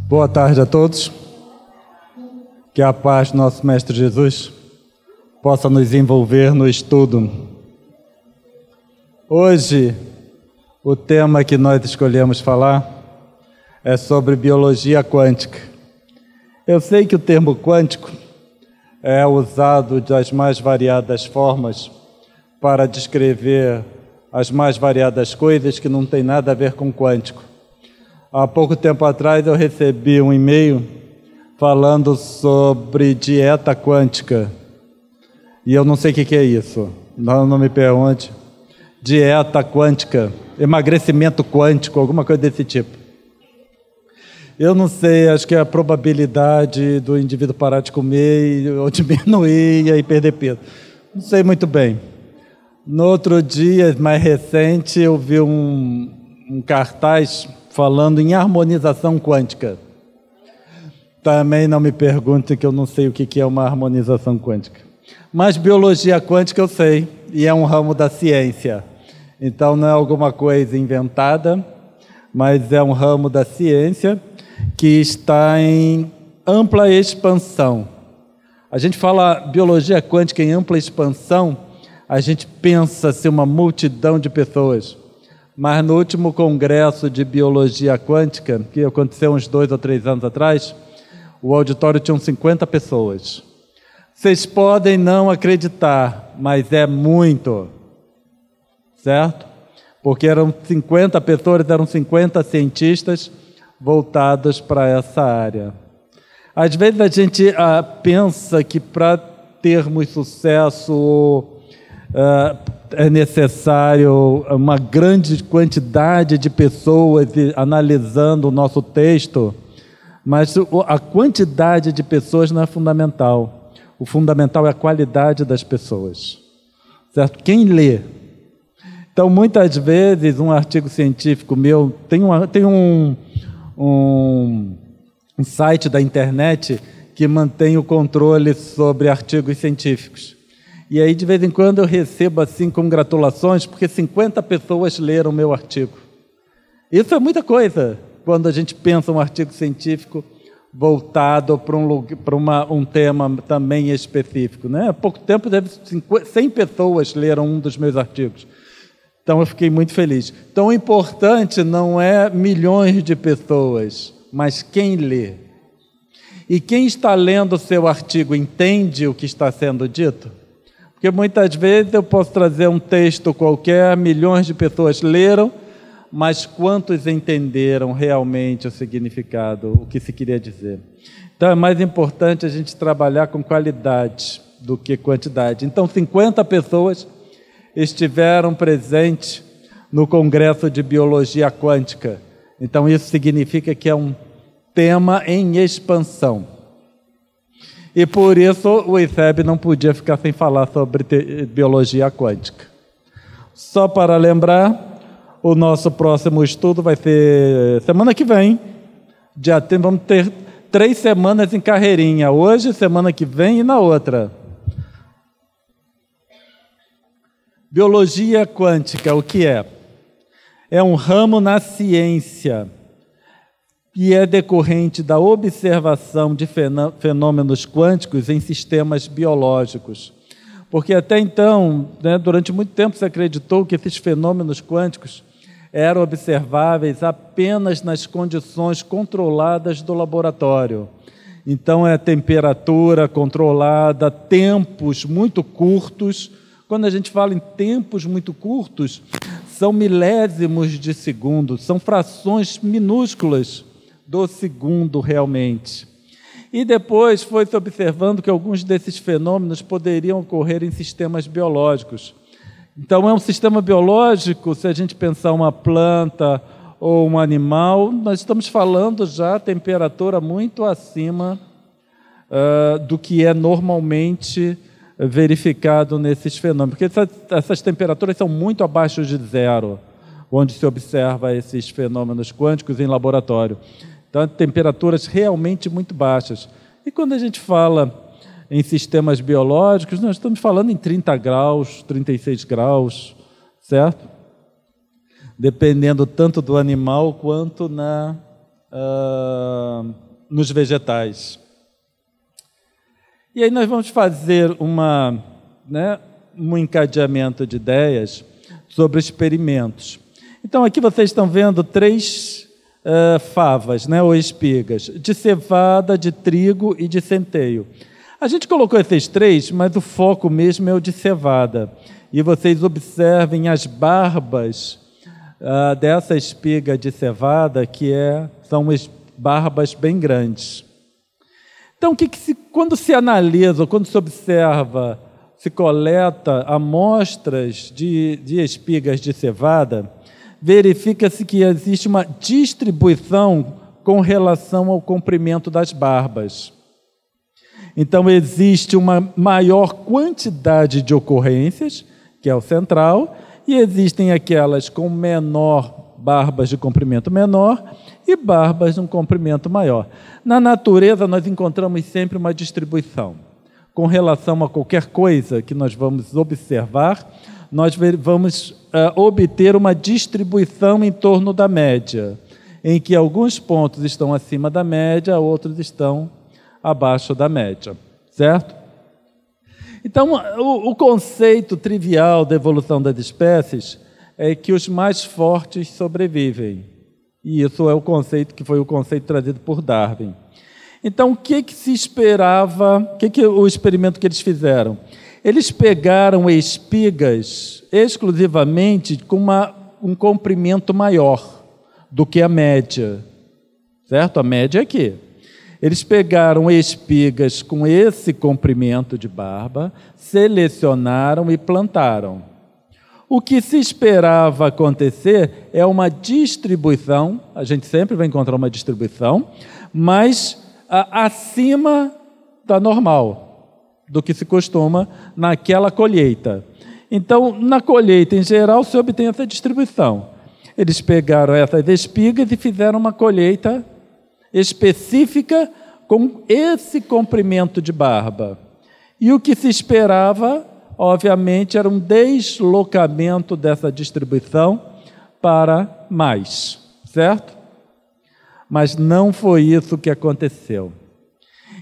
Boa tarde a todos. Que a paz do nosso Mestre Jesus possa nos envolver no estudo. Hoje, o tema que nós escolhemos falar é sobre biologia quântica. Eu sei que o termo quântico é usado das mais variadas formas para descrever as mais variadas coisas que não tem nada a ver com quântico. Há pouco tempo atrás eu recebi um e-mail falando sobre dieta quântica. E eu não sei o que é isso. Não me pergunte. Dieta quântica, emagrecimento quântico, alguma coisa desse tipo. Eu não sei, acho que é a probabilidade do indivíduo parar de comer ou diminuir e aí perder peso. Não sei muito bem. No outro dia, mais recente, eu vi um cartaz falando em harmonização quântica. Também não me pergunte que eu não sei o que é uma harmonização quântica. Mas biologia quântica eu sei, e é um ramo da ciência. Então não é alguma coisa inventada, mas é um ramo da ciência que está em ampla expansão. A gente fala biologia quântica em ampla expansão, a gente pensa ser uma multidão de pessoas. Mas no último congresso de biologia quântica, que aconteceu uns 2 ou 3 anos atrás, o auditório tinha 50 pessoas. Vocês podem não acreditar, mas é muito, certo? Porque eram 50 pessoas, eram 50 cientistas voltados para essa área. Às vezes a gente pensa que para termos sucesso é necessário uma grande quantidade de pessoas analisando o nosso texto, mas a quantidade de pessoas não é fundamental. O fundamental é a qualidade das pessoas, certo? Quem lê. Então, muitas vezes, um artigo científico meu, tem um site da internet que mantém o controle sobre artigos científicos. E aí, de vez em quando, eu recebo assim congratulações, porque 50 pessoas leram o meu artigo. Isso é muita coisa, quando a gente pensa um artigo científico voltado para um tema também específico, né? Há pouco tempo, 100 pessoas leram um dos meus artigos. Então, eu fiquei muito feliz. Então, o importante não é milhões de pessoas, mas quem lê. E quem está lendo o seu artigo entende o que está sendo dito? Porque muitas vezes eu posso trazer um texto qualquer, milhões de pessoas leram, mas quantos entenderam realmente o significado, o que se queria dizer? Então é mais importante a gente trabalhar com qualidade do que quantidade. Então 50 pessoas estiveram presentes no Congresso de Biologia Quântica. Então isso significa que é um tema em expansão. E por isso o ICEB não podia ficar sem falar sobre biologia quântica. Só para lembrar, o nosso próximo estudo vai ser semana que vem. Vamos ter 3 semanas em carreirinha. Hoje, semana que vem e na outra. Biologia quântica, o que é? É um ramo na ciência e é decorrente da observação de fenômenos quânticos em sistemas biológicos. Porque até então, né, durante muito tempo se acreditou que esses fenômenos quânticos eram observáveis apenas nas condições controladas do laboratório. Então é temperatura controlada, tempos muito curtos. Quando a gente fala em tempos muito curtos, são milésimos de segundo, são frações minúsculas do segundo realmente. E depois foi se observando que alguns desses fenômenos poderiam ocorrer em sistemas biológicos. Então é um sistema biológico, se a gente pensar uma planta ou um animal, nós estamos falando já temperatura muito acima do que é normalmente verificado nesses fenômenos. Porque essas temperaturas são muito abaixo de zero, onde se observa esses fenômenos quânticos em laboratório. Então, temperaturas realmente muito baixas. E quando a gente fala em sistemas biológicos, nós estamos falando em 30 graus, 36 graus, certo? Dependendo tanto do animal quanto nos vegetais. E aí nós vamos fazer um encadeamento de ideias sobre experimentos. Então aqui vocês estão vendo 3 favas, ou espigas, de cevada, de trigo e de centeio. A gente colocou esses 3, mas o foco mesmo é o de cevada. E vocês observem as barbas dessa espiga de cevada, que são barbas bem grandes. Então, quando se analisa, quando se observa, se coleta amostras de espigas de cevada, verifica-se que existe uma distribuição com relação ao comprimento das barbas. Então, existe uma maior quantidade de ocorrências, que é o central, e existem aquelas com barbas de comprimento menor e barbas de um comprimento maior. Na natureza, nós encontramos sempre uma distribuição. Com relação a qualquer coisa que nós vamos observar, nós vamos obter uma distribuição em torno da média, em que alguns pontos estão acima da média, outros estão abaixo da média, certo? Então, o conceito trivial da evolução das espécies é que os mais fortes sobrevivem. E isso é o conceito que foi o conceito trazido por Darwin. Então, o que se esperava, o experimento que eles fizeram? Eles pegaram espigas exclusivamente com um comprimento maior do que a média, certo? A média é aqui. Eles pegaram espigas com esse comprimento de barba, selecionaram e plantaram. O que se esperava acontecer é uma distribuição, a gente sempre vai encontrar uma distribuição, mas acima da normal, do que se costuma naquela colheita. Então, na colheita em geral, se obtém essa distribuição. Eles pegaram essas espigas e fizeram uma colheita específica com esse comprimento de barba. E o que se esperava, obviamente, era um deslocamento dessa distribuição para mais, certo? Mas não foi isso que aconteceu.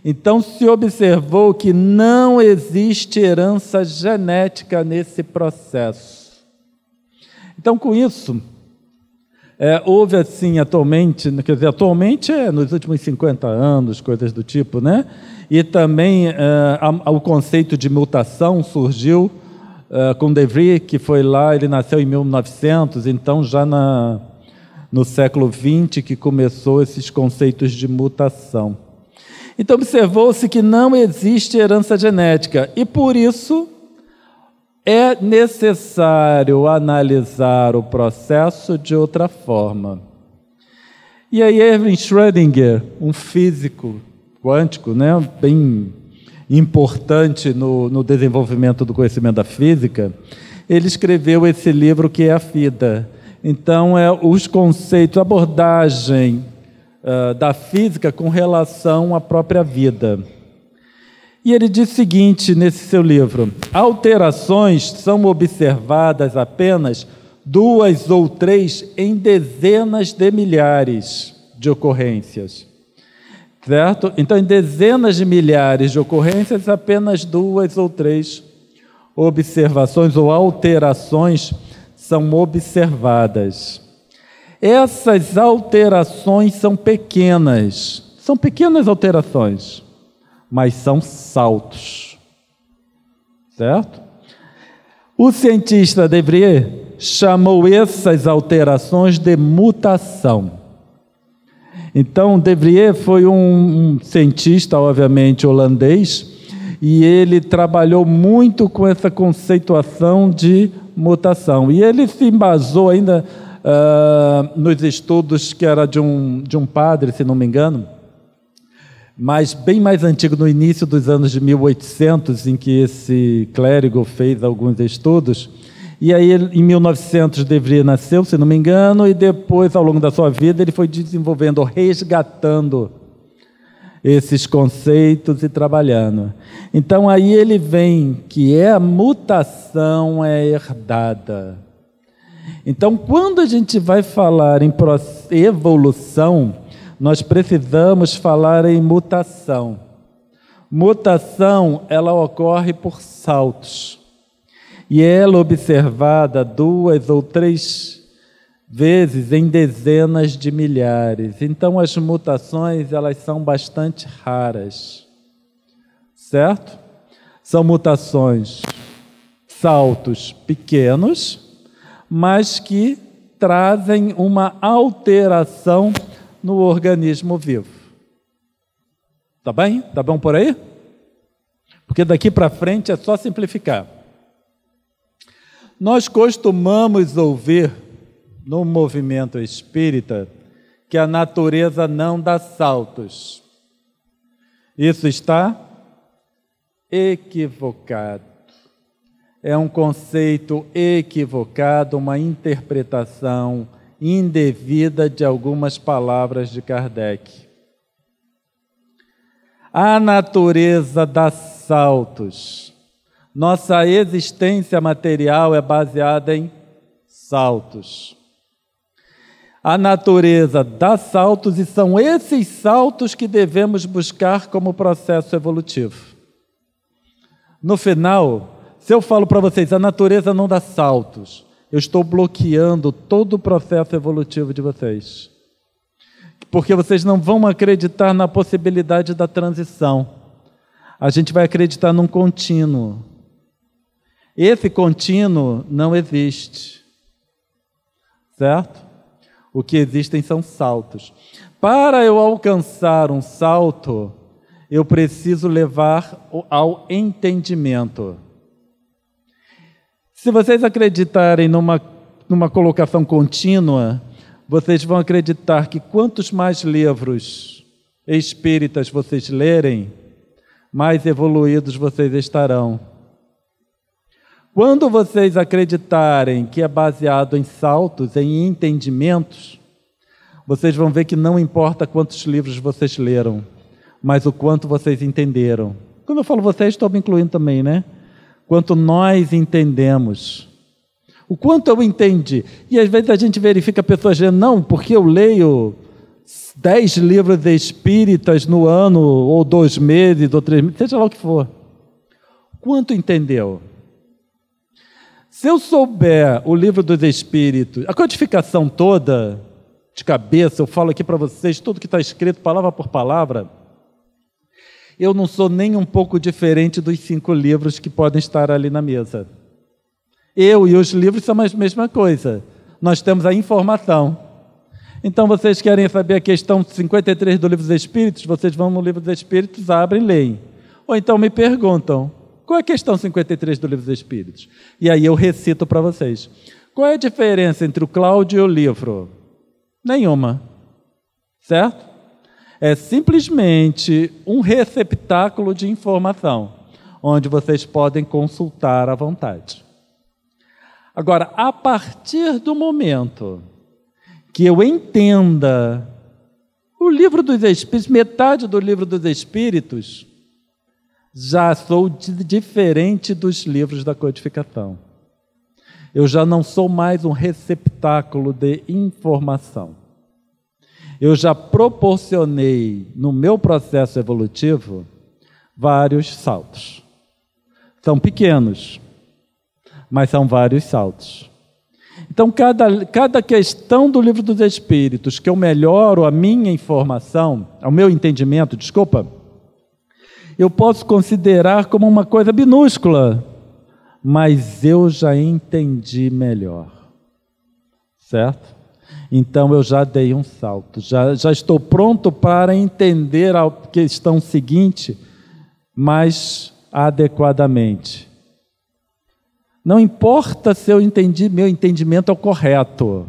Então, se observou que não existe herança genética nesse processo. Então, com isso, houve assim, atualmente nos últimos 50 anos, coisas do tipo, E também o conceito de mutação surgiu com De Vries, que foi lá, ele nasceu em 1900, então já no século XX que começou esses conceitos de mutação. Então observou-se que não existe herança genética e por isso é necessário analisar o processo de outra forma. E aí Erwin Schrödinger, um físico quântico, bem importante no desenvolvimento do conhecimento da física, ele escreveu esse livro que é a FIDA. Então, os conceitos, a abordagem da física com relação à própria vida. E ele diz o seguinte nesse seu livro: alterações são observadas apenas 2 ou 3 em dezenas de milhares de ocorrências. Certo? Então, em dezenas de milhares de ocorrências, apenas 2 ou 3 observações ou alterações são observadas. Essas alterações são pequenas alterações, mas são saltos, certo? O cientista De Vries chamou essas alterações de mutação. Então, De Vries foi um cientista, obviamente, holandês, e ele trabalhou muito com essa conceituação de mutação. E ele se embasou ainda nos estudos que era de um padre, se não me engano, mas bem mais antigo, no início dos anos de 1800, em que esse clérigo fez alguns estudos. E aí, em 1900, De Vries nasceu, se não me engano, e depois, ao longo da sua vida, ele foi desenvolvendo, resgatando esses conceitos e trabalhando. Então, aí ele vem que a mutação é herdada. Então, quando a gente vai falar em evolução, nós precisamos falar em mutação. Mutação, ela ocorre por saltos. E ela é observada 2 ou 3 vezes em dezenas de milhares. Então, as mutações, elas são bastante raras. Certo? São mutações, saltos pequenos, mas que trazem uma alteração no organismo vivo. Tá bem? Tá bom por aí? Porque daqui para frente é só simplificar. Nós costumamos ouvir no movimento espírita que a natureza não dá saltos. Isso está equivocado. É um conceito equivocado, uma interpretação indevida de algumas palavras de Kardec. A natureza dá saltos. Nossa existência material é baseada em saltos. A natureza dá saltos e são esses saltos que devemos buscar como processo evolutivo. No final, se eu falo para vocês, a natureza não dá saltos, eu estou bloqueando todo o processo evolutivo de vocês. Porque vocês não vão acreditar na possibilidade da transição. A gente vai acreditar num contínuo. Esse contínuo não existe. Certo? O que existem são saltos. Para eu alcançar um salto, eu preciso levar ao entendimento. Se vocês acreditarem numa colocação contínua, vocês vão acreditar que quantos mais livros espíritas vocês lerem, mais evoluídos vocês estarão. Quando vocês acreditarem que é baseado em saltos, em entendimentos, vocês vão ver que não importa quantos livros vocês leram, mas o quanto vocês entenderam. Quando eu falo vocês, estou me incluindo também, né? Quanto nós entendemos. O quanto eu entendi. E às vezes a gente verifica pessoas dizendo, não, porque eu leio 10 livros espíritas no ano, ou 2 meses, ou 3 meses, seja lá o que for. Quanto entendeu? Se eu souber o livro dos Espíritos, a codificação toda, de cabeça, eu falo aqui para vocês, tudo que está escrito, palavra por palavra, eu não sou nem um pouco diferente dos 5 livros que podem estar ali na mesa. Eu e os livros são a mesma coisa. Nós temos a informação. Então, vocês querem saber a questão 53 do Livro dos Espíritos? Vocês vão no Livro dos Espíritos, abrem e leem. Ou então me perguntam, qual é a questão 53 do Livro dos Espíritos? E aí eu recito para vocês. Qual é a diferença entre o Cláudio e o livro? Nenhuma. Certo? É simplesmente um receptáculo de informação, onde vocês podem consultar à vontade. Agora, a partir do momento que eu entenda o Livro dos Espíritos, metade do Livro dos Espíritos, já sou diferente dos livros da codificação. Eu já não sou mais um receptáculo de informação. Eu já proporcionei, no meu processo evolutivo, vários saltos. São pequenos, mas são vários saltos. Então, cada questão do Livro dos Espíritos que eu melhoro a minha informação, ao meu entendimento, eu posso considerar como uma coisa minúscula, mas eu já entendi melhor. Certo? Então, eu já dei um salto, já estou pronto para entender a questão seguinte mais adequadamente. Não importa se eu entendi, meu entendimento é o correto,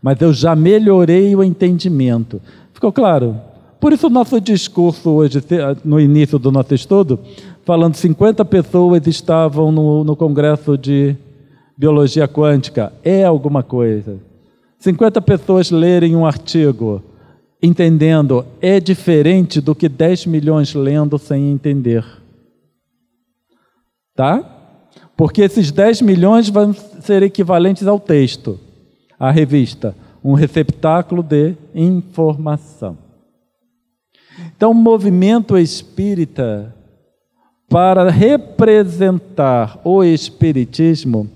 mas eu já melhorei o entendimento. Ficou claro? Por isso o nosso discurso hoje, no início do nosso estudo, falando 50 pessoas estavam no congresso de biologia quântica, é alguma coisa. 50 pessoas lerem um artigo, entendendo, é diferente do que 10 milhões lendo sem entender. Tá? Porque esses 10 milhões vão ser equivalentes ao texto, à revista. um receptáculo de informação. Então, o movimento espírita, para representar o espiritismo,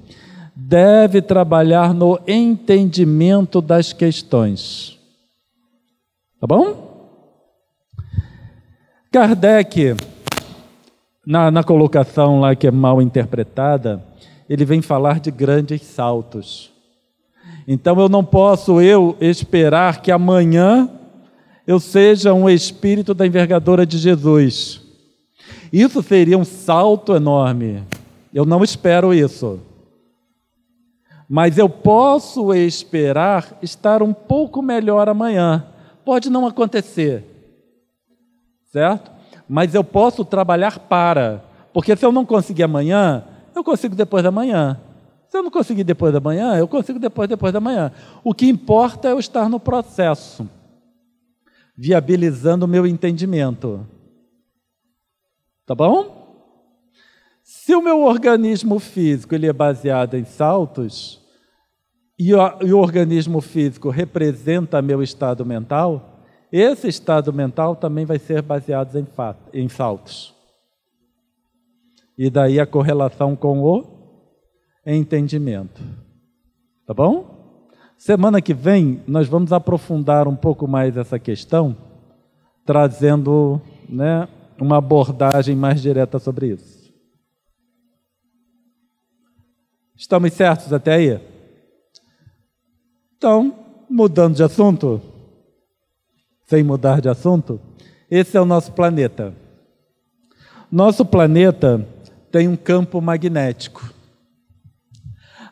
deve trabalhar no entendimento das questões. Tá bom? Kardec, na colocação lá que é mal interpretada, ele vem falar de grandes saltos. Então eu não posso esperar que amanhã eu seja um espírito da envergadura de Jesus. Isso seria um salto enorme. Eu não espero isso. Mas eu posso esperar estar um pouco melhor amanhã. Pode não acontecer, certo? Mas eu posso trabalhar porque se eu não conseguir amanhã, eu consigo depois da manhã. Se eu não conseguir depois da manhã, eu consigo depois da manhã. O que importa é eu estar no processo, viabilizando o meu entendimento. Tá bom? Se o meu organismo físico ele é baseado em saltos, e o organismo físico representa meu estado mental, esse estado mental também vai ser baseado em saltos. E daí a correlação com o entendimento. Tá bom? Semana que vem nós vamos aprofundar um pouco mais essa questão, trazendo, uma abordagem mais direta sobre isso. Estamos certos até aí? Então, mudando de assunto, sem mudar de assunto, esse é o nosso planeta. Nosso planeta tem um campo magnético.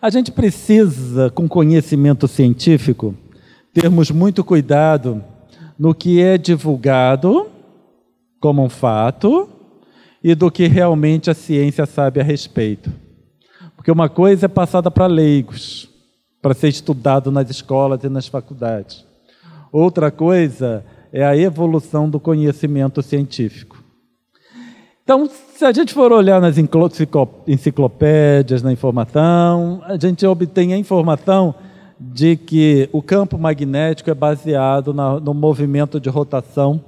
A gente precisa, com conhecimento científico, termos muito cuidado no que é divulgado como um fato e do que realmente a ciência sabe a respeito. Porque uma coisa é passada para leigos, para ser estudado nas escolas e nas faculdades. Outra coisa é a evolução do conhecimento científico. Então, se a gente for olhar nas enciclopédias, na informação, a gente obtém a informação de que o campo magnético é baseado no movimento de rotação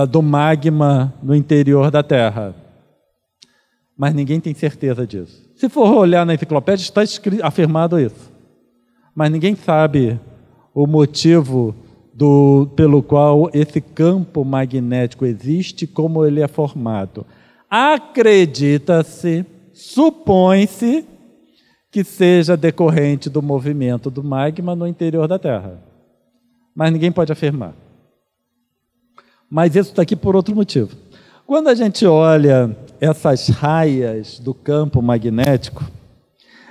do magma no interior da Terra. Mas ninguém tem certeza disso. Se for olhar na enciclopédia, está afirmado isso. Mas ninguém sabe o motivo pelo qual esse campo magnético existe, como ele é formado. Acredita-se, supõe-se, que seja decorrente do movimento do magma no interior da Terra. Mas ninguém pode afirmar. Mas isso está aqui por outro motivo. Quando a gente olha essas raias do campo magnético,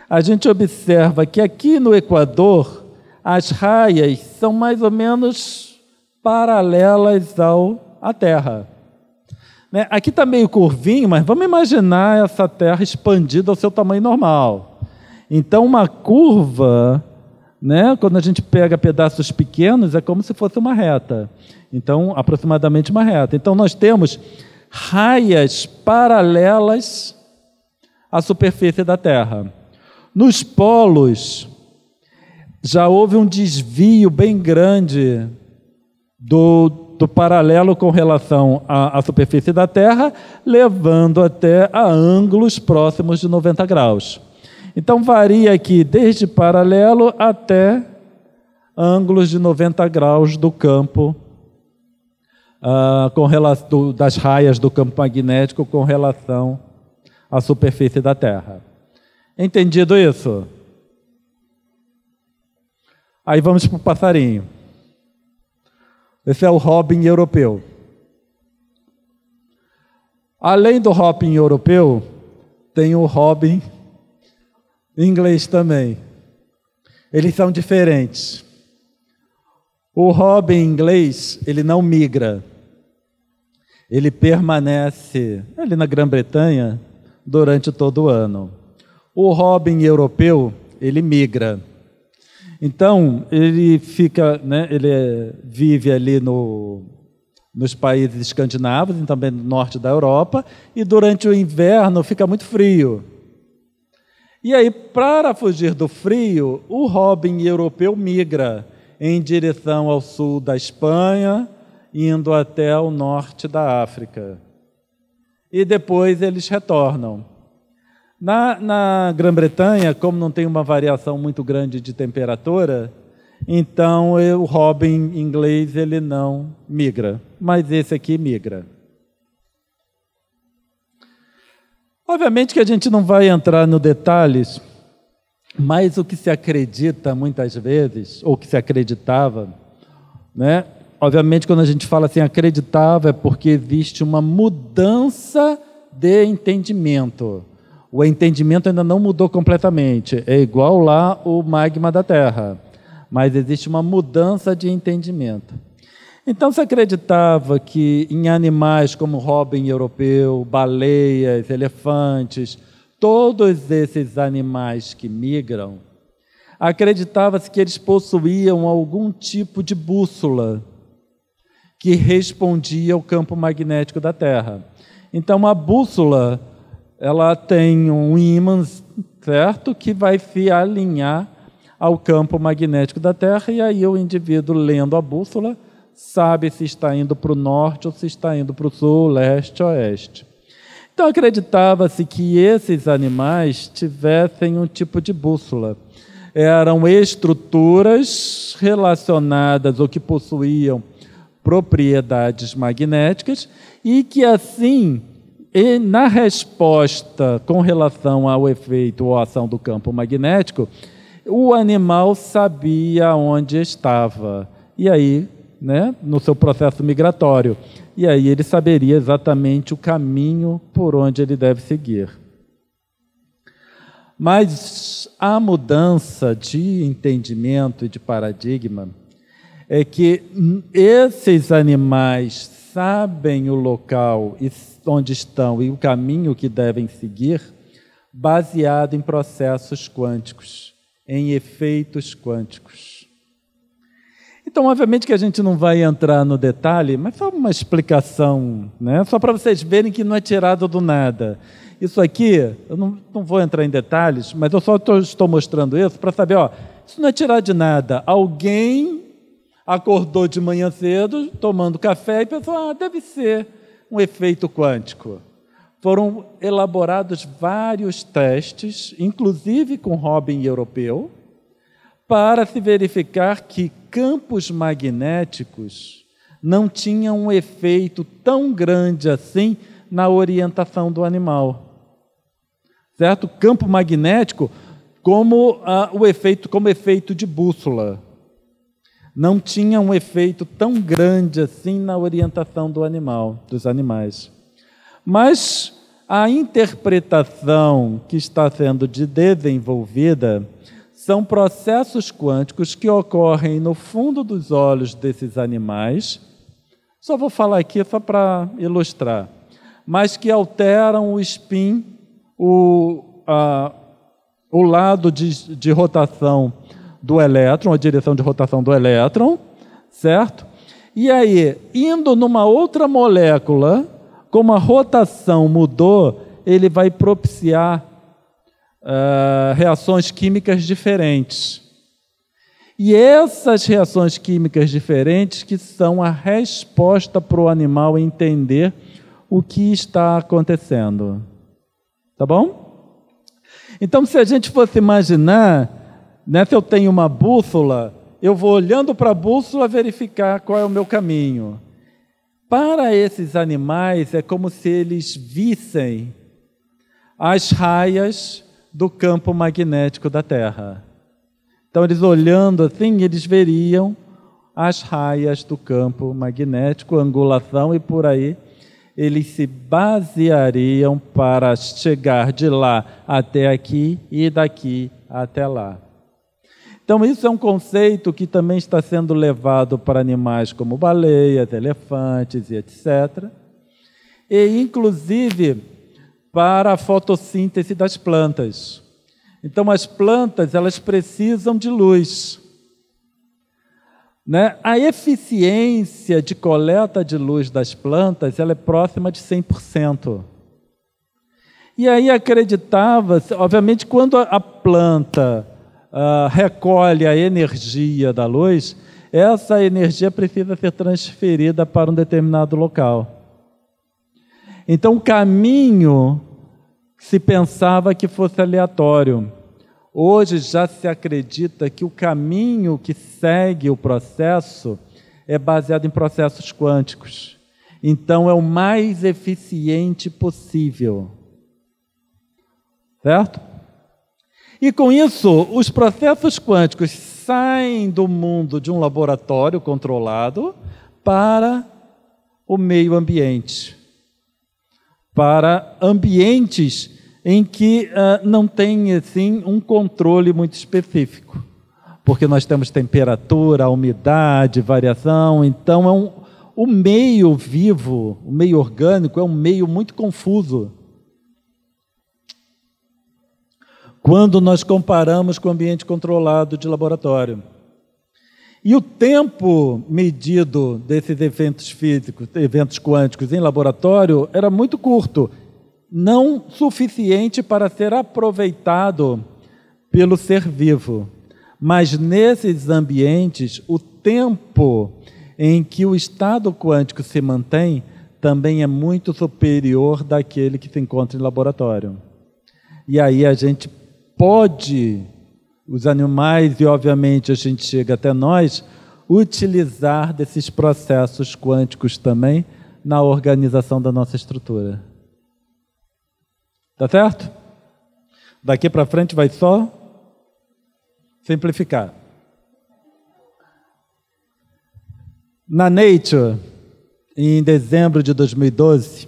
a gente observa que aqui no Equador, as raias são mais ou menos paralelas à Terra. Aqui está meio curvinho, mas vamos imaginar essa Terra expandida ao seu tamanho normal. Então, uma curva, quando a gente pega pedaços pequenos, é como se fosse uma reta. Então, aproximadamente uma reta. Então, nós temos raias paralelas à superfície da Terra. Nos polos, já houve um desvio bem grande do paralelo com relação à superfície da Terra, levando até a ângulos próximos de 90 graus. Então, varia aqui desde paralelo até ângulos de 90 graus do campo, das raias do campo magnético com relação à superfície da Terra. Entendido isso? Aí vamos para o passarinho. Esse é o robin europeu. Além do robin europeu, tem o robin inglês também. Eles são diferentes. O robin inglês, ele não migra. Ele permanece ali na Grã-Bretanha durante todo o ano. O robin europeu, ele migra. Então, ele fica, vive ali nos países escandinavos e também no norte da Europa, e durante o inverno fica muito frio. E aí, para fugir do frio, o robin europeu migra. em direção ao sul da Espanha, indo até o norte da África. E depois eles retornam. Na Grã-Bretanha, como não tem uma variação muito grande de temperatura, então o robin inglês ele não migra, mas esse aqui migra. Obviamente que a gente não vai entrar no detalhes, mas o que se acredita muitas vezes, ou que se acreditava, né? Obviamente quando a gente fala assim acreditava é porque existe uma mudança de entendimento. O entendimento ainda não mudou completamente, é igual lá o magma da Terra, mas existe uma mudança de entendimento. Então se acreditava que em animais como robin europeu, baleias, elefantes, todos esses animais que migram, acreditava-se que eles possuíam algum tipo de bússola que respondia ao campo magnético da Terra. Então a bússola, ela tem um ímã, certo, que vai se alinhar ao campo magnético da Terra, e aí o indivíduo, lendo a bússola, sabe se está indo para o norte ou se está indo para o sul, leste, oeste. Então acreditava-se que esses animais tivessem um tipo de bússola. Eram estruturas relacionadas ou que possuíam propriedades magnéticas e que assim, na resposta com relação ao efeito ou ação do campo magnético, o animal sabia onde estava. E aí, né, no seu processo migratório. E aí ele saberia exatamente o caminho por onde ele deve seguir. Mas a mudança de entendimento e de paradigma é que esses animais sabem o local onde estão e o caminho que devem seguir, baseado em processos quânticos, em efeitos quânticos. Então, obviamente que a gente não vai entrar no detalhe, mas só uma explicação, né? Só para vocês verem que não é tirado do nada. Isso aqui, eu não vou entrar em detalhes, mas eu só estou mostrando isso para saber, ó, isso não é tirado de nada. Alguém acordou de manhã cedo, tomando café, e pensou, deve ser um efeito quântico. Foram elaborados vários testes, inclusive com robin europeu, para se verificar que campos magnéticos não tinham um efeito tão grande assim na orientação do animal. Certo? Campo magnético como efeito de bússola. Não tinha um efeito tão grande assim na orientação do animal, dos animais. Mas a interpretação que está sendo desenvolvida são processos quânticos que ocorrem no fundo dos olhos desses animais. Só vou falar aqui só para ilustrar. Mas que alteram o spin, o lado de rotação do elétron, a direção de rotação do elétron, certo? E aí, indo numa outra molécula, como a rotação mudou, ele vai propiciar reações químicas diferentes. E essas reações químicas diferentes que são a resposta para o animal entender o que está acontecendo. Tá bom? Então, se a gente fosse imaginar, né, se eu tenho uma bússola, eu vou olhando para a bússola verificar qual é o meu caminho. Para esses animais, é como se eles vissem as raias do campo magnético da Terra. Então, eles olhando assim, eles veriam as raias do campo magnético, angulação e por aí, eles se baseariam para chegar de lá até aqui e daqui até lá. Então, isso é um conceito que também está sendo levado para animais como baleias, elefantes e etc. E, inclusive, para a fotossíntese das plantas. Então, as plantas, elas precisam de luz. Né? A eficiência de coleta de luz das plantas, ela é próxima de 100%. E aí acreditava-se, obviamente, quando a planta recolhe a energia da luz, essa energia precisa ser transferida para um determinado local. Então, o caminho se pensava que fosse aleatório. Hoje já se acredita que o caminho que segue o processo é baseado em processos quânticos. Então, é o mais eficiente possível. Certo? E com isso, os processos quânticos saem do mundo de um laboratório controlado para o meio ambiente. Para ambientes em que não tem assim, um controle muito específico. Porque nós temos temperatura, umidade, variação, então o meio vivo, o meio orgânico é um meio muito confuso. Quando nós comparamos com o ambiente controlado de laboratório. E o tempo medido desses eventos físicos, eventos quânticos em laboratório, era muito curto, não suficiente para ser aproveitado pelo ser vivo. Mas nesses ambientes, o tempo em que o estado quântico se mantém também é muito superior daquele que se encontra em laboratório. E aí a gente pode, os animais, e obviamente a gente chega até nós, utilizar desses processos quânticos também na organização da nossa estrutura. Tá certo? Daqui para frente vai só simplificar. Na Nature, em dezembro de 2012,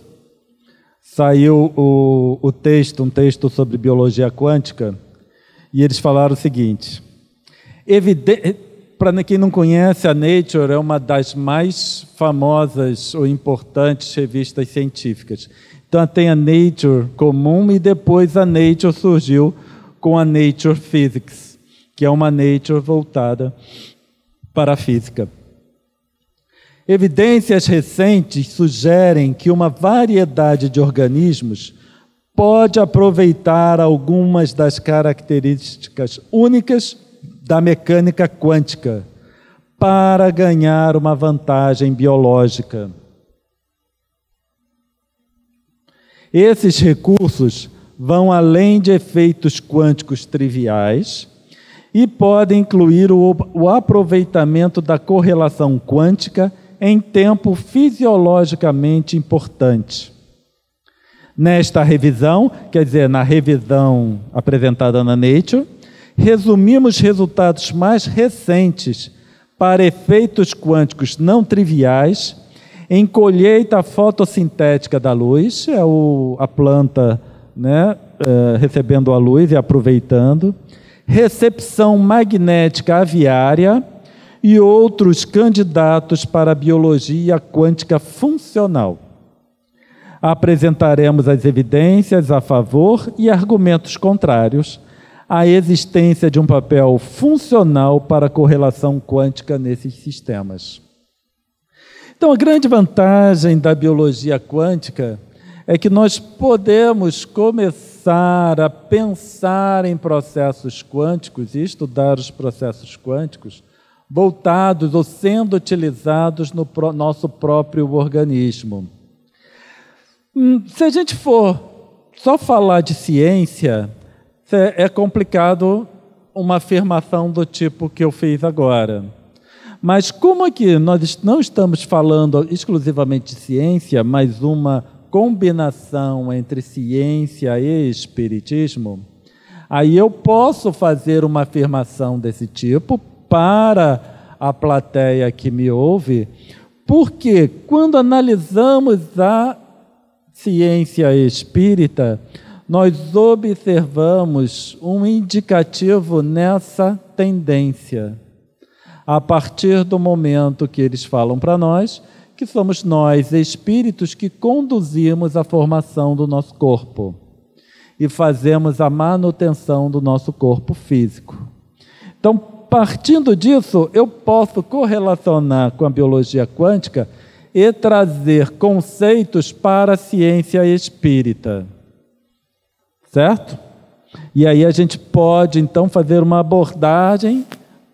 saiu um texto sobre biologia quântica, e eles falaram o seguinte: para quem não conhece, a Nature é uma das mais famosas ou importantes revistas científicas. Então tem a Nature comum e depois a Nature surgiu com a Nature Physics, que é uma Nature voltada para a física. Evidências recentes sugerem que uma variedade de organismos pode aproveitar algumas das características únicas da mecânica quântica para ganhar uma vantagem biológica. Esses recursos vão além de efeitos quânticos triviais e podem incluir o aproveitamento da correlação quântica em tempo fisiologicamente importante. Nesta revisão, quer dizer, na revisão apresentada na Nature, resumimos resultados mais recentes para efeitos quânticos não triviais em colheita fotossintética da luz, é a planta, né, recebendo a luz e aproveitando, recepção magnética aviária e outros candidatos para a biologia quântica funcional. Apresentaremos as evidências a favor e argumentos contrários à existência de um papel funcional para a correlação quântica nesses sistemas. Então, a grande vantagem da biologia quântica é que nós podemos começar a pensar em processos quânticos e estudar os processos quânticos voltados ou sendo utilizados no nosso próprio organismo. Se a gente for só falar de ciência, é complicado uma afirmação do tipo que eu fiz agora. Mas como aqui nós não estamos falando exclusivamente de ciência, mas uma combinação entre ciência e espiritismo, aí eu posso fazer uma afirmação desse tipo para a plateia que me ouve, porque quando analisamos a ciência espírita, nós observamos um indicativo nessa tendência. A partir do momento que eles falam para nós, que somos nós, espíritos, que conduzimos a formação do nosso corpo e fazemos a manutenção do nosso corpo físico. Então, partindo disso, eu posso correlacionar com a biologia quântica e trazer conceitos para a ciência espírita. Certo? E aí a gente pode, então, fazer uma abordagem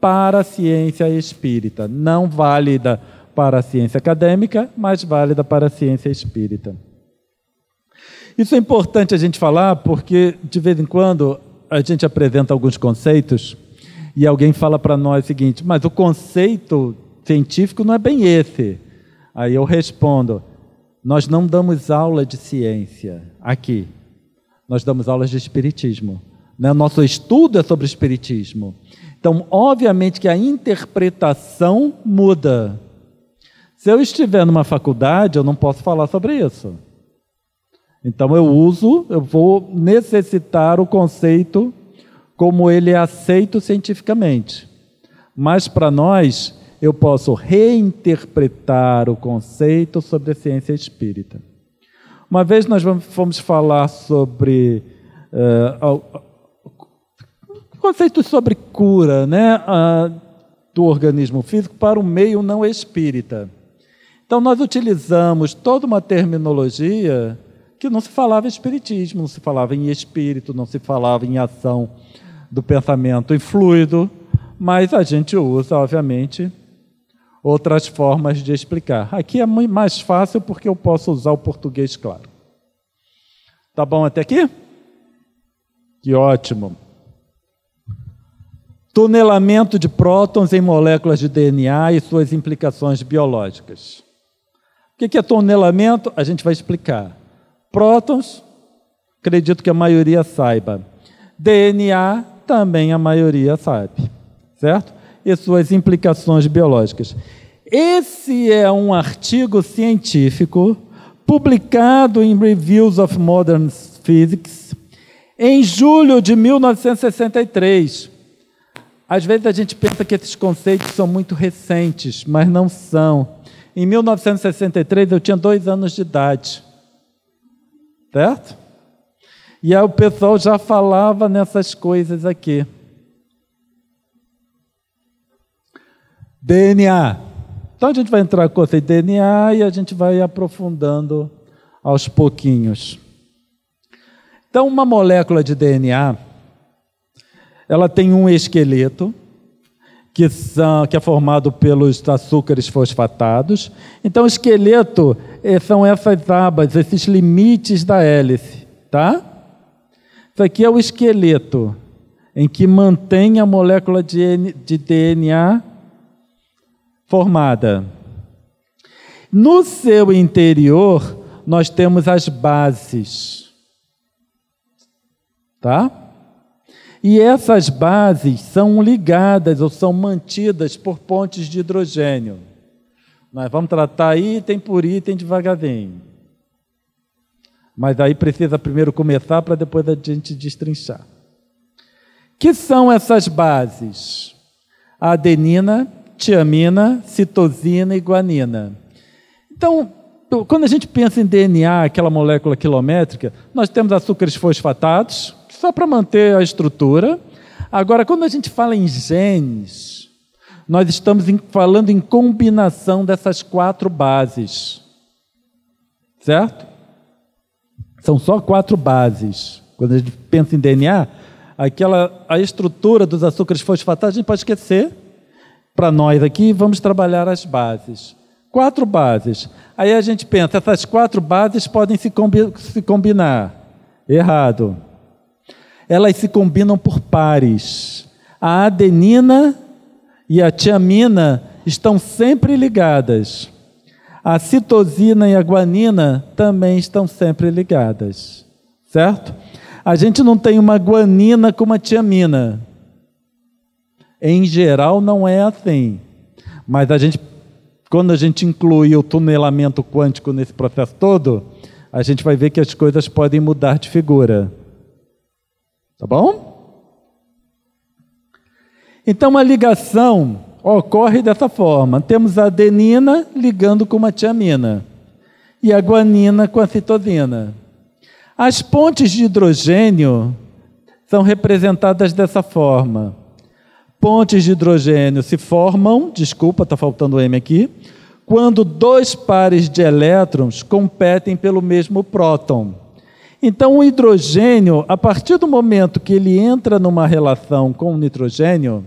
para a ciência espírita. Não válida para a ciência acadêmica, mas válida para a ciência espírita. Isso é importante a gente falar porque, de vez em quando, a gente apresenta alguns conceitos e alguém fala para nós o seguinte: mas o conceito científico não é bem esse. Aí eu respondo: nós não damos aula de ciência aqui. Nós damos aulas de espiritismo. Né? Nosso estudo é sobre espiritismo. Então, obviamente que a interpretação muda. Se eu estiver numa faculdade, eu não posso falar sobre isso. Então, eu vou necessitar o conceito como ele é aceito cientificamente. Mas, para nós, eu posso reinterpretar o conceito sobre a ciência espírita. Uma vez nós fomos falar sobre conceitos sobre cura, né, do organismo físico para o meio não espírita. Então, nós utilizamos toda uma terminologia que não se falava em espiritismo, não se falava em espírito, não se falava em ação do pensamento em fluido, mas a gente usa, obviamente, outras formas de explicar. Aqui é muito mais fácil porque eu posso usar o português claro. Tá bom até aqui? Que ótimo. Tunelamento de prótons em moléculas de DNA e suas implicações biológicas. O que é tunelamento? A gente vai explicar. Prótons, acredito que a maioria saiba. DNA, também a maioria sabe. Certo? E suas implicações biológicas. Esse é um artigo científico publicado em Reviews of Modern Physics em julho de 1963. Às vezes a gente pensa que esses conceitos são muito recentes, mas não são. Em 1963 eu tinha 2 anos de idade. Certo? E aí o pessoal já falava nessas coisas aqui. DNA. Então a gente vai entrar no conceito de DNA e a gente vai aprofundando aos pouquinhos. Então, uma molécula de DNA, ela tem um esqueleto que é formado pelos açúcares fosfatados. Então, o esqueleto são essas abas, esses limites da hélice, tá? Isso aqui é o esqueleto em que mantém a molécula de DNA formada. No seu interior, nós temos as bases, tá? E essas bases são ligadas ou são mantidas por pontes de hidrogênio. Nós vamos tratar item por item devagarzinho. Mas aí precisa primeiro começar para depois a gente destrinchar. Que são essas bases? A adenina, tiamina, citosina e guanina. Então, quando a gente pensa em DNA, aquela molécula quilométrica, nós temos açúcares fosfatados, só para manter a estrutura. Agora, quando a gente fala em genes, nós estamos falando em combinação dessas 4 bases. Certo? São só 4 bases. Quando a gente pensa em DNA, a estrutura dos açúcares fosfatados a gente pode esquecer. Para nós aqui, vamos trabalhar as bases. 4 bases. Aí a gente pensa, essas 4 bases podem se combinar. Errado. Elas se combinam por pares. A adenina e a tiamina estão sempre ligadas. A citosina e a guanina também estão sempre ligadas. Certo? A gente não tem uma guanina com uma tiamina. Em geral, não é assim. Mas quando a gente inclui o tunelamento quântico nesse processo todo, a gente vai ver que as coisas podem mudar de figura. Tá bom? Então, a ligação ocorre dessa forma. Temos a adenina ligando com uma tiamina e a guanina com a citosina. As pontes de hidrogênio são representadas dessa forma. Pontes de hidrogênio se formam, desculpa, está faltando o M aqui, quando 2 pares de elétrons competem pelo mesmo próton. Então, o hidrogênio, a partir do momento que ele entra numa relação com o nitrogênio,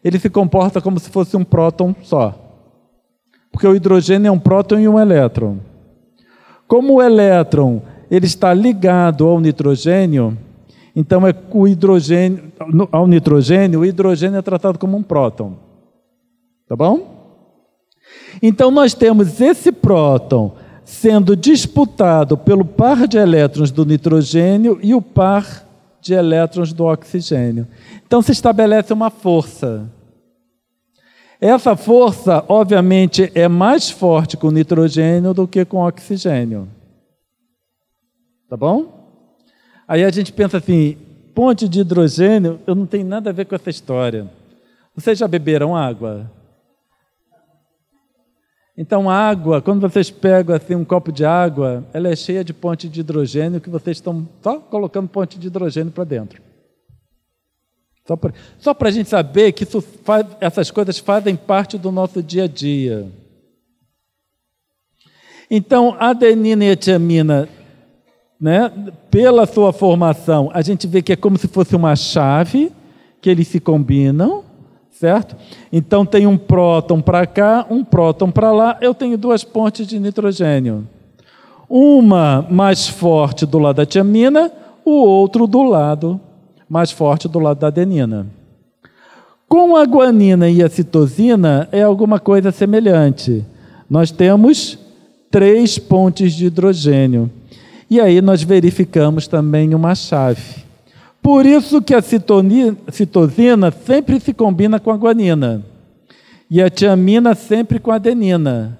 ele se comporta como se fosse um próton só. Porque o hidrogênio é um próton e um elétron. Como o elétron ele está ligado ao nitrogênio, então o hidrogênio é tratado como um próton. Tá bom? Então nós temos esse próton sendo disputado pelo par de elétrons do nitrogênio e o par de elétrons do oxigênio. Então se estabelece uma força. Essa força, obviamente, é mais forte com o nitrogênio do que com o oxigênio. Tá bom? Aí a gente pensa assim, ponte de hidrogênio, eu não tenho nada a ver com essa história. Vocês já beberam água? Então, água, quando vocês pegam assim, um copo de água, ela é cheia de ponte de hidrogênio que vocês estão só colocando ponte de hidrogênio para dentro. Só para a gente saber que essas coisas fazem parte do nosso dia a dia. Então, a adenina e a tiamina, né, pela sua formação, a gente vê que é como se fosse uma chave, que eles se combinam, certo? Então, tem um próton para cá, um próton para lá, eu tenho duas pontes de nitrogênio. Uma mais forte do lado da tiamina, o outro do lado mais forte do lado da adenina. Com a guanina e a citosina é alguma coisa semelhante. Nós temos 3 pontes de hidrogênio. E aí nós verificamos também uma chave. Por isso que a citosina sempre se combina com a guanina. E a tiamina sempre com a adenina.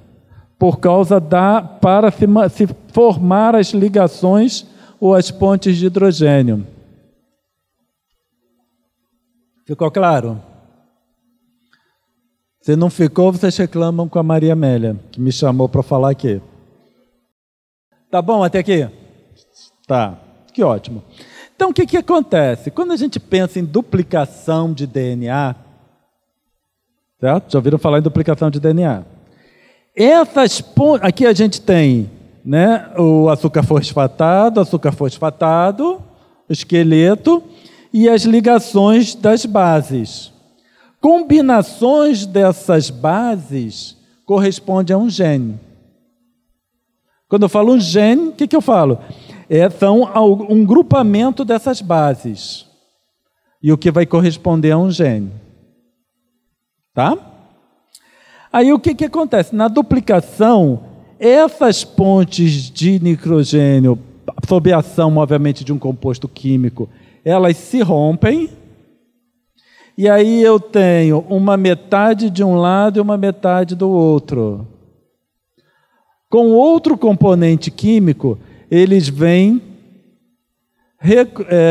Por causa para se formar as ligações ou as pontes de hidrogênio. Ficou claro? Se não ficou, vocês reclamam com a Maria Amélia, que me chamou para falar aqui. Tá bom até aqui? Tá, que ótimo. Então, o que acontece? Quando a gente pensa em duplicação de DNA, certo? Já ouviram falar em duplicação de DNA? Aqui a gente tem, né, o açúcar fosfatado, o esqueleto, e as ligações das bases. Combinações dessas bases correspondem a um gene. Quando eu falo um gene, o que eu falo? São um grupamento dessas bases. E o que vai corresponder a um gene. Tá? Aí o que acontece? Na duplicação, essas pontes de nitrogênio, sob a ação, obviamente, de um composto químico, elas se rompem, e aí eu tenho uma metade de um lado e uma metade do outro. Com outro componente químico, eles vêm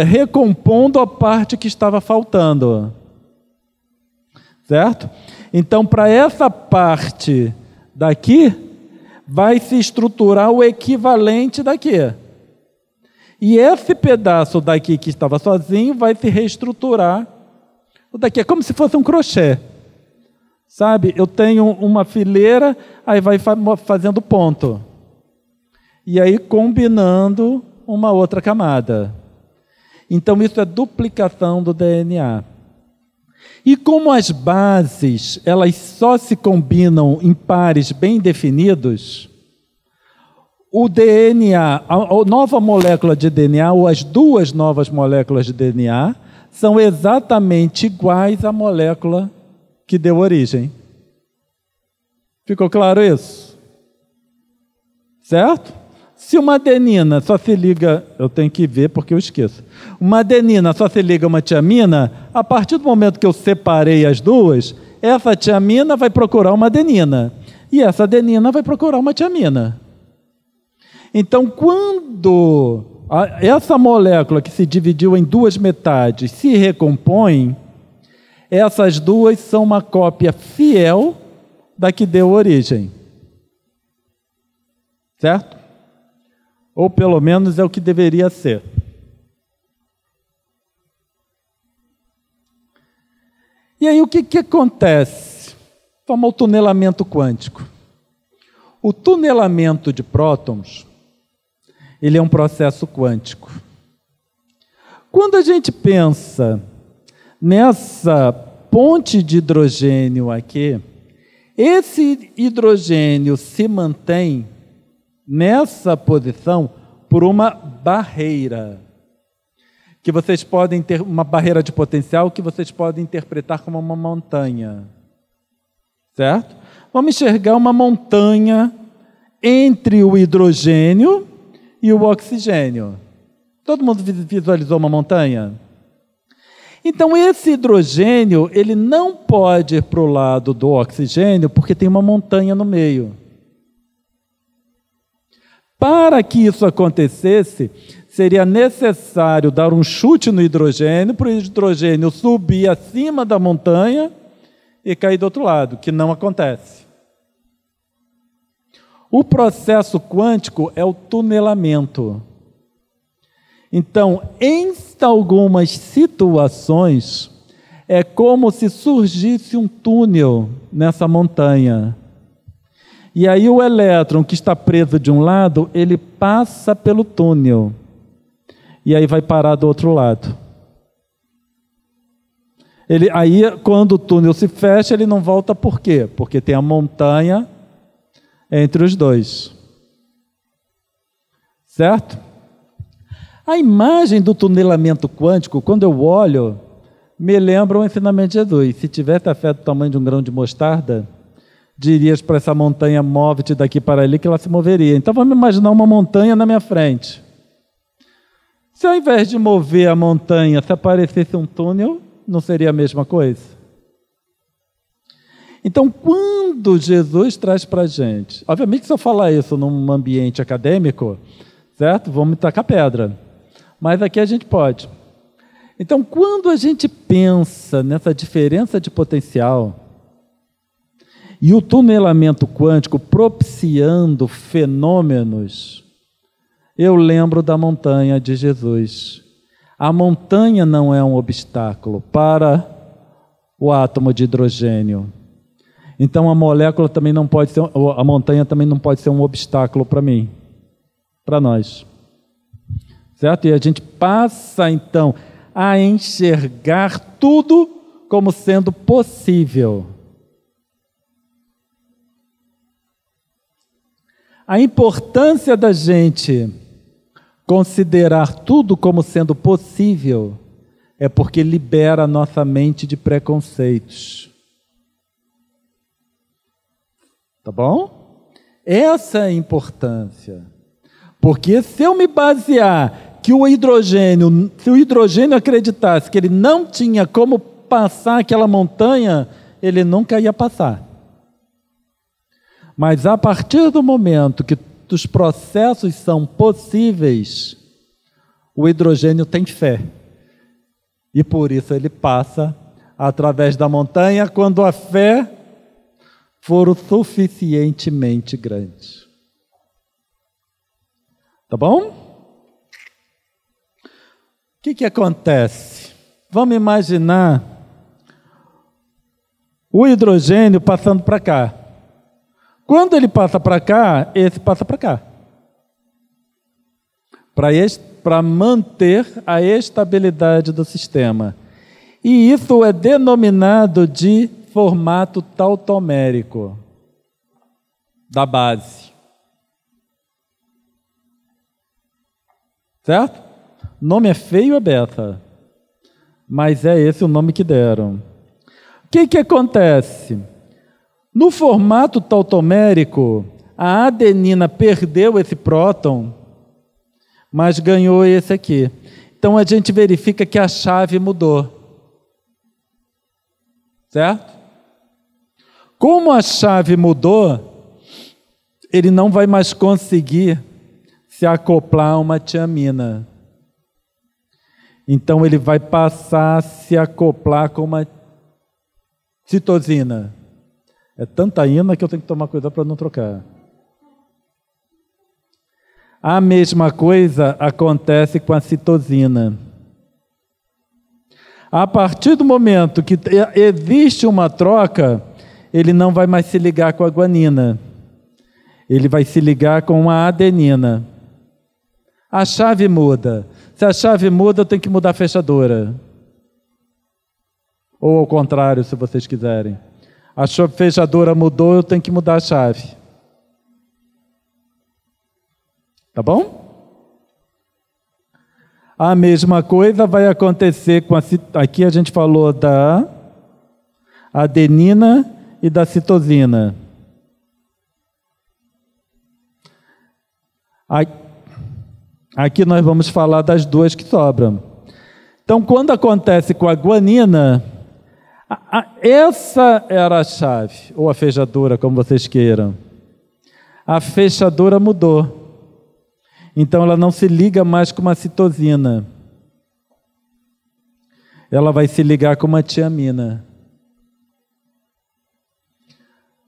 recompondo a parte que estava faltando. Certo? Então, para essa parte daqui, vai se estruturar o equivalente daqui. E esse pedaço daqui que estava sozinho vai se reestruturar. O daqui é como se fosse um crochê. Sabe? Eu tenho uma fileira, aí vai fazendo ponto. E aí combinando uma outra camada. Então isso é duplicação do DNA. E como as bases, elas só se combinam em pares bem definidos, o DNA, a nova molécula de DNA, ou as duas novas moléculas de DNA, são exatamente iguais à molécula que deu origem. Ficou claro isso? Certo? Se uma adenina só se liga, eu tenho que ver porque eu esqueço. Uma adenina só se liga a uma tiamina, a partir do momento que eu separei as duas, essa tiamina vai procurar uma adenina. E essa adenina vai procurar uma tiamina. Então, quando essa molécula que se dividiu em duas metades se recompõe, essas duas são uma cópia fiel da que deu origem. Certo? Ou pelo menos é o que deveria ser. E aí o que acontece? Toma o tunelamento quântico. O tunelamento de prótons, ele é um processo quântico. Quando a gente pensa nessa ponte de hidrogênio aqui, esse hidrogênio se mantém nessa posição por uma barreira, que vocês podem ter uma barreira de potencial que vocês podem interpretar como uma montanha, certo? Vamos enxergar uma montanha entre o hidrogênio e o oxigênio. Todo mundo visualizou uma montanha? Então, esse hidrogênio, ele não pode ir para o lado do oxigênio, porque tem uma montanha no meio. Para que isso acontecesse, seria necessário dar um chute no hidrogênio, para o hidrogênio subir acima da montanha e cair do outro lado, que não acontece. O processo quântico é o tunelamento. Então, em algumas situações, é como se surgisse um túnel nessa montanha. E aí o elétron que está preso de um lado, ele passa pelo túnel. E aí vai parar do outro lado. Aí, quando o túnel se fecha, ele não volta por quê? Porque tem a montanha entre os dois. Certo? A imagem do tunelamento quântico, quando eu olho, me lembra o ensinamento de Jesus. Se tivesse a fé do tamanho de um grão de mostarda, dirias para essa montanha, move-te daqui para ali, que ela se moveria. Então vamos imaginar uma montanha na minha frente. Se ao invés de mover a montanha, se aparecesse um túnel, não seria a mesma coisa? Então, quando Jesus traz para a gente, obviamente se eu falar isso num ambiente acadêmico, certo? Vamos tacar pedra. Mas aqui a gente pode. Então, quando a gente pensa nessa diferença de potencial e o tunelamento quântico propiciando fenômenos, eu lembro da montanha de Jesus. A montanha não é um obstáculo para o átomo de hidrogênio. Então, a molécula também não pode ser, a montanha também não pode ser um obstáculo para mim, para nós. Certo? E a gente passa, então, a enxergar tudo como sendo possível. A importância da gente considerar tudo como sendo possível é porque libera a nossa mente de preconceitos. Tá bom? Essa é a importância. Porque se eu me basear que se o hidrogênio acreditasse que ele não tinha como passar aquela montanha, ele nunca ia passar. Mas a partir do momento que os processos são possíveis, o hidrogênio tem fé. E por isso ele passa através da montanha quando a fé for o suficientemente grande. Tá bom? O que acontece? Vamos imaginar o hidrogênio passando para cá. Quando ele passa para cá, esse passa para cá. Para manter a estabilidade do sistema. E isso é denominado de formato tautomérico da base. Certo? O nome é feio, é beta, mas é esse o nome que deram. O que acontece? No formato tautomérico, a adenina perdeu esse próton, mas ganhou esse aqui. Então a gente verifica que a chave mudou. Certo? Como a chave mudou, ele não vai mais conseguir se acoplar a uma tiamina. Então ele vai passar a se acoplar com uma citosina. É tanta ina que eu tenho que tomar cuidado para não trocar. A mesma coisa acontece com a citosina. A partir do momento que existe uma troca, ele não vai mais se ligar com a guanina. Ele vai se ligar com a adenina. A chave muda. Se a chave muda, eu tenho que mudar a fechadura. Ou ao contrário, se vocês quiserem. A fechadura mudou, eu tenho que mudar a chave. Tá bom? A mesma coisa vai acontecer com aqui a gente falou da adenina e da citosina. Aqui nós vamos falar das duas que sobram. Então, quando acontece com a guanina, essa era a chave, ou a fechadura, como vocês queiram. A fechadura mudou. Então, ela não se liga mais com uma citosina. Ela vai se ligar com uma tiamina.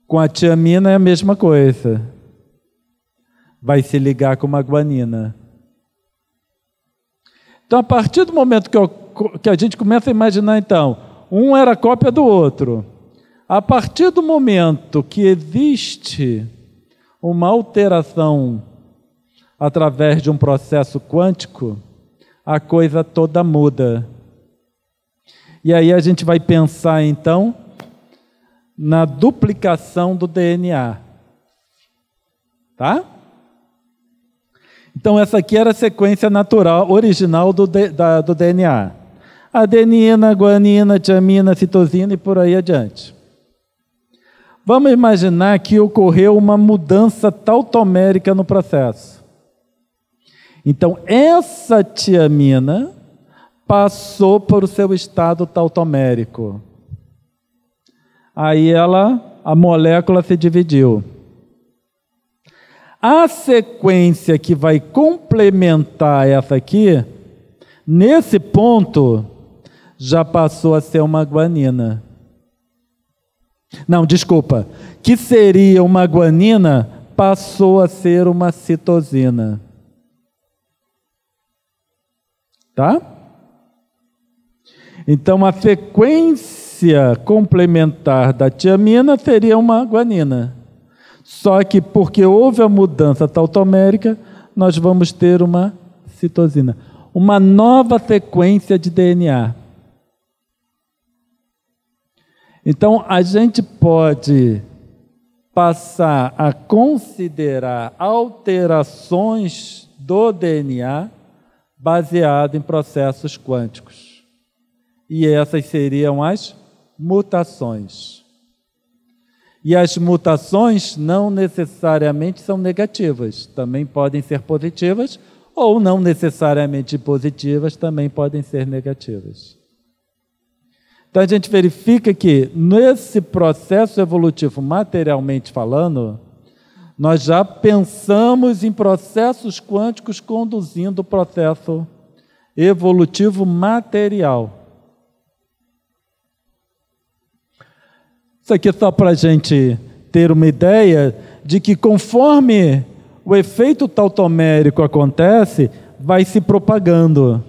Com a tiamina é a mesma coisa. Vai se ligar com uma guanina. Então, a partir do momento que a gente começa a imaginar, então, um era cópia do outro. A partir do momento que existe uma alteração através de um processo quântico, a coisa toda muda. E aí a gente vai pensar, então, na duplicação do DNA. Tá? Então, essa aqui era a sequência natural, original do DNA. Adenina, guanina, tiamina, citosina e por aí adiante. Vamos imaginar que ocorreu uma mudança tautomérica no processo. Então, essa tiamina passou para o seu estado tautomérico. Aí a molécula se dividiu. A sequência que vai complementar essa aqui, nesse ponto, já passou a ser uma guanina. Não, desculpa. Que seria uma guanina, passou a ser uma citosina. Tá? Então, a sequência complementar da tiamina seria uma guanina. Só que porque houve a mudança tautomérica, nós vamos ter uma citosina. Uma nova sequência de DNA. Então, a gente pode passar a considerar alterações do DNA baseado em processos quânticos. E essas seriam as mutações. E as mutações não necessariamente são negativas, também podem ser positivas, ou não necessariamente positivas, também podem ser negativas. Então a gente verifica que nesse processo evolutivo, materialmente falando, nós já pensamos em processos quânticos conduzindo o processo evolutivo material. Isso aqui é só para a gente ter uma ideia de que conforme o efeito tautomérico acontece, vai se propagando.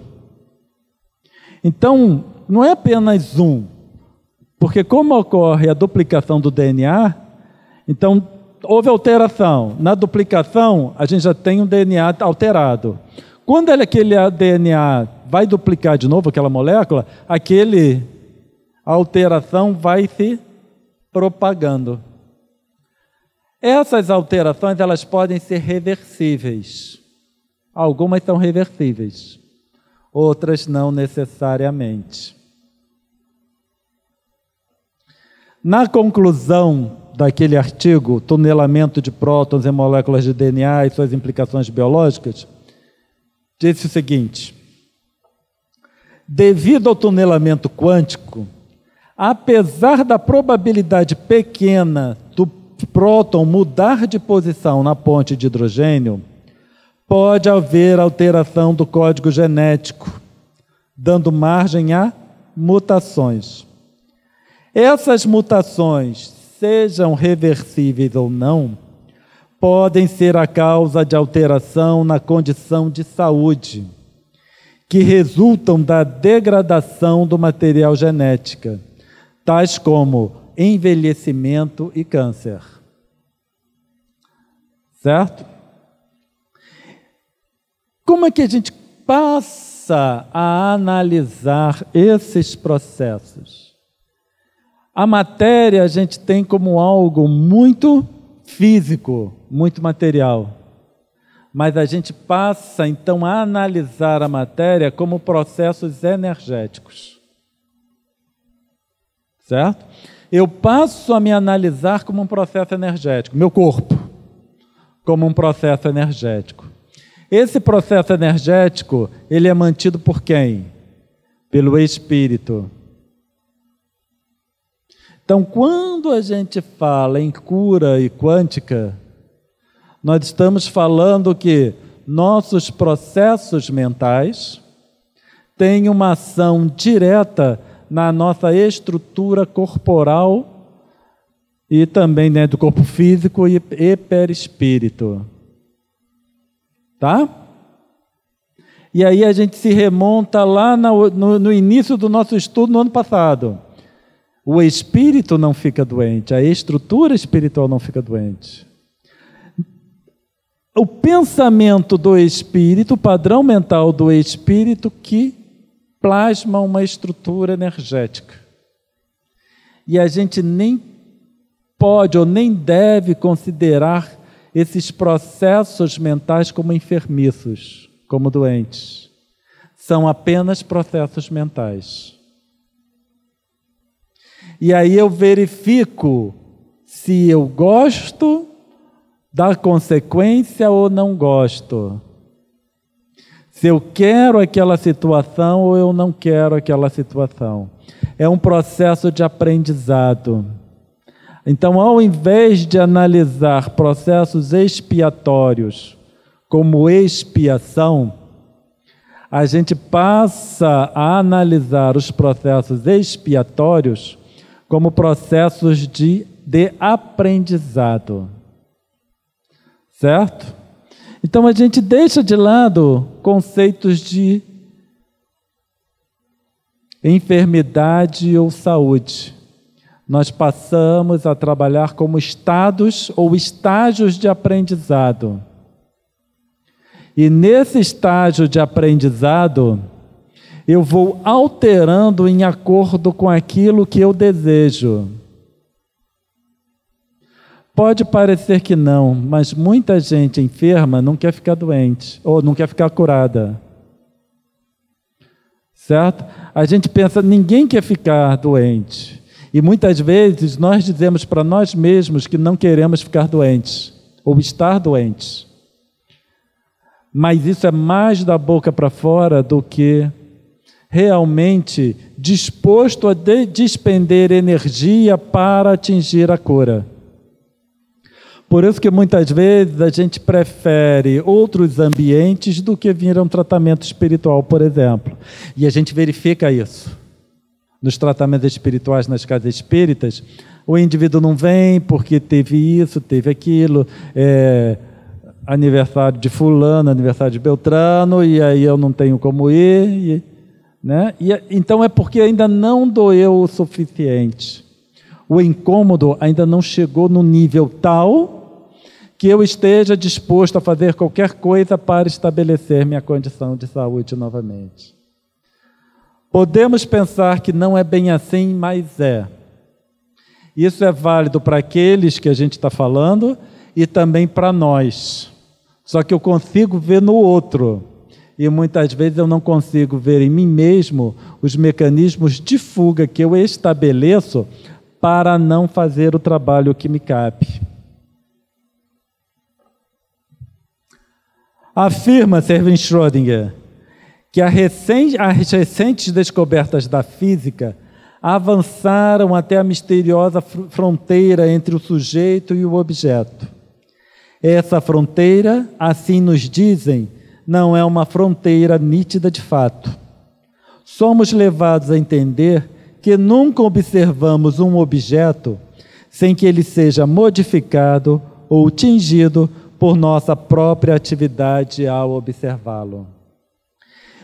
Então, não é apenas um, porque como ocorre a duplicação do DNA, então houve alteração. Na duplicação, a gente já tem um DNA alterado. Quando aquele DNA vai duplicar de novo aquela molécula, a alteração vai se propagando. Essas alterações, elas podem ser reversíveis. Algumas são reversíveis, outras não necessariamente. Na conclusão daquele artigo, Tunelamento de prótons em moléculas de DNA e suas implicações biológicas, disse o seguinte: devido ao tunelamento quântico, apesar da probabilidade pequena do próton mudar de posição na ponte de hidrogênio, pode haver alteração do código genético, dando margem a mutações. Essas mutações, sejam reversíveis ou não, podem ser a causa de alteração na condição de saúde, que resultam da degradação do material genético, tais como envelhecimento e câncer. Certo? Como é que a gente passa a analisar esses processos? A matéria a gente tem como algo muito físico, muito material. Mas a gente passa, então, a analisar a matéria como processos energéticos. Certo? Eu passo a me analisar como um processo energético, meu corpo, como um processo energético. Esse processo energético, ele é mantido por quem? Pelo espírito. Então, quando a gente fala em cura e quântica, nós estamos falando que nossos processos mentais têm uma ação direta na nossa estrutura corporal e também dentro do corpo físico e perispírito. Tá? E aí a gente se remonta lá no início do nosso estudo no ano passado. O espírito não fica doente, a estrutura espiritual não fica doente. O pensamento do espírito, o padrão mental do espírito que plasma uma estrutura energética. E a gente nem pode ou nem deve considerar esses processos mentais como enfermiços, como doentes. São apenas processos mentais. E aí eu verifico se eu gosto da consequência ou não gosto. Se eu quero aquela situação ou eu não quero aquela situação. É um processo de aprendizado. Então, ao invés de analisar processos expiatórios como expiação, a gente passa a analisar os processos expiatórios como processos de aprendizado. Certo? Então a gente deixa de lado conceitos de enfermidade ou saúde. Nós passamos a trabalhar como estados ou estágios de aprendizado. E nesse estágio de aprendizado, eu vou alterando em acordo com aquilo que eu desejo. Pode parecer que não, mas muita gente enferma não quer ficar doente, ou não quer ficar curada. Certo? A gente pensa, ninguém quer ficar doente. E muitas vezes nós dizemos para nós mesmos que não queremos ficar doentes, ou estar doentes. Mas isso é mais da boca para fora do que realmente disposto a despender energia para atingir a cura. Por isso que muitas vezes a gente prefere outros ambientes do que vir a um tratamento espiritual, por exemplo. E a gente verifica isso. Nos tratamentos espirituais, nas casas espíritas, o indivíduo não vem porque teve isso, teve aquilo, aniversário de fulano, aniversário de Beltrano, e aí eu não tenho como ir, né? Então é porque ainda não doeu o suficiente. O incômodo ainda não chegou no nível tal que eu esteja disposto a fazer qualquer coisa para estabelecer minha condição de saúde novamente. Podemos pensar que não é bem assim, mas é. Isso é válido para aqueles que a gente está falando e também para nós. Só que eu consigo ver no outro. E muitas vezes eu não consigo ver em mim mesmo os mecanismos de fuga que eu estabeleço para não fazer o trabalho que me cabe. Afirma-se Erwin Schrödinger que as recentes descobertas da física avançaram até a misteriosa fronteira entre o sujeito e o objeto. Essa fronteira, assim nos dizem, não é uma fronteira nítida de fato. Somos levados a entender que nunca observamos um objeto sem que ele seja modificado ou tingido por nossa própria atividade ao observá-lo.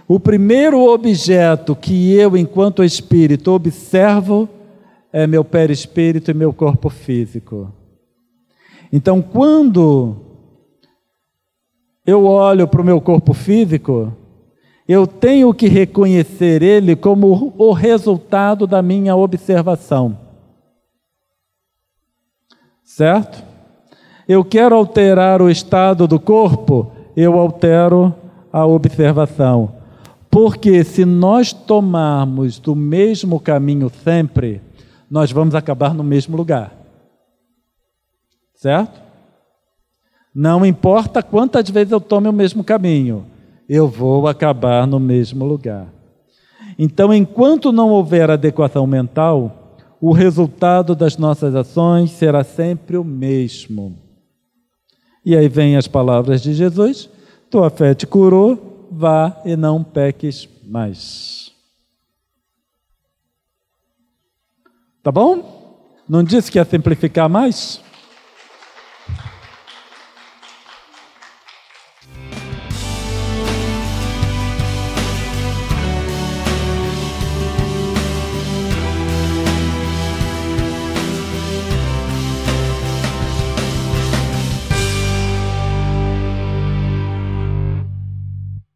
O primeiro objeto que eu, enquanto espírito, observo é meu perispírito e meu corpo físico. Então, quando eu olho para o meu corpo físico, eu tenho que reconhecer ele como o resultado da minha observação. certo? Eu quero alterar o estado do corpo, eu altero a observação. Porque se nós tomarmos do mesmo caminho sempre, nós vamos acabar no mesmo lugar. Certo? Não importa quantas vezes eu tome o mesmo caminho, eu vou acabar no mesmo lugar. Então, enquanto não houver adequação mental, o resultado das nossas ações será sempre o mesmo. E aí vem as palavras de Jesus: tua fé te curou, vá e não peques mais. Tá bom? Não disse que ia simplificar mais?